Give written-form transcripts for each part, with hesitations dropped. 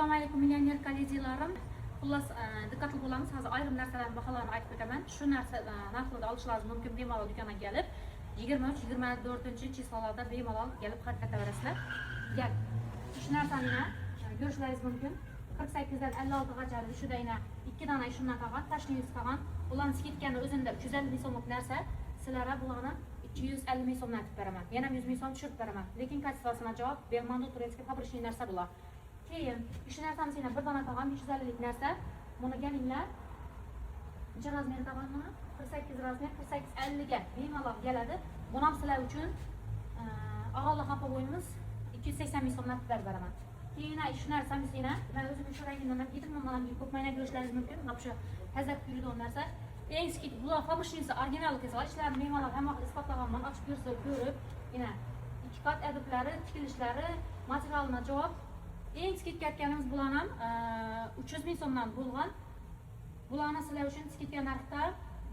Assalomu alaykum millioner kollegiyalarım. Xullas, diqqatli bo'lamiz. Hozir ayrim narsalarning baholarini aytib o'taman. Shu narsa narxlarda olishlaringiz mumkin. Bemalol do'konga kelib 23-24 chisolarda bemalol kelib xarid qilib gel. Shu narsani ko'rishlaringiz mumkin. 48 dan 56 gacha shuda yana 2 dona shundan qolgan, tashningiz qolgan. Ularni skitkani o'zida 350 ming so'mlik narsa, sizlarga bularni 250 ming so'mdan aytib beraman. Yana 100 ming so'm tushirib beraman. Lekin kassasini javob bermandi, turistga fabrikniy narsa bular. Keyin shu narsani sizlar bir dona qolgan 550 lik narsa. Buni kelinglar. Necha razmer qolgan buni? 48 razmer, 48-50 ga bemalol keladi. Buni ham sizlar uchun og'irlik qilib qo'yamiz. 280 ming so'mdan aytib beraman. Keyin shu narsani sizlar men o'zim shu rangini yetimman ko'p mayna ko'rishlaringiz mumkin. Mana shu hazat yuradigan narsa. Eng skit bular fabriknisi original qilsa, ishlarni bemalol hamma isbotlaganman, ochib ko'rib, yana ikki qat adiblari, tikilishlari, materialini javob. Eng skit aytganimiz bular ham 300 ming so'mdan bo'lgan. Bularni sizlar uchun skitga narxda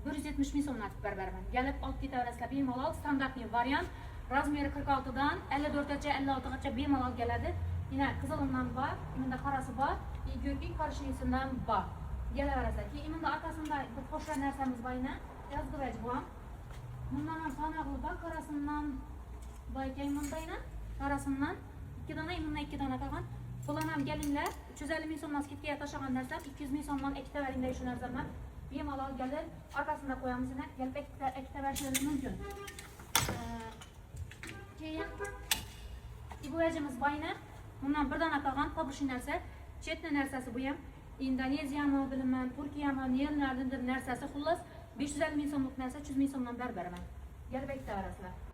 170 ming so'mdan aytib beraman. Kelib olib ketaverasizlar bemalol, standartniy variant. Razmeri 46 dan 54 gacha, 56 gacha bemalol keladi. Yana qizilidan bor, bunda qorasi bor, yoki qarishinisidan bor. Kelaverasizlar. Keyin bunda orqasida bir qo'shma narsamiz bor yana. Yozg'iraj bu ham. Bundan ham sanoqli bor, qorasidan bor ekan bunda yana. Qorasidan 2 dona, bundan 2 dona qolgan. Bularni ham kelinglar, 350 ming so'mdan skitga tashlagan narsa 200 ming so'mdan ikkitavering shu narsani bemalol kelib orqasida qo'yamiz, kelib ikkitaverishingiz mumkin. Keyin ibojimiz boyna. Bundan bir dona qolgan fabrikniy narsa, chetni narsasi bu ham Indoneziyami, bilaman, Turkiyami, nerlardandir narsasi, xullas 550 ming so'mlik narsa 300 ming so'mdan beraman. Kelib ikkitaverasizlar.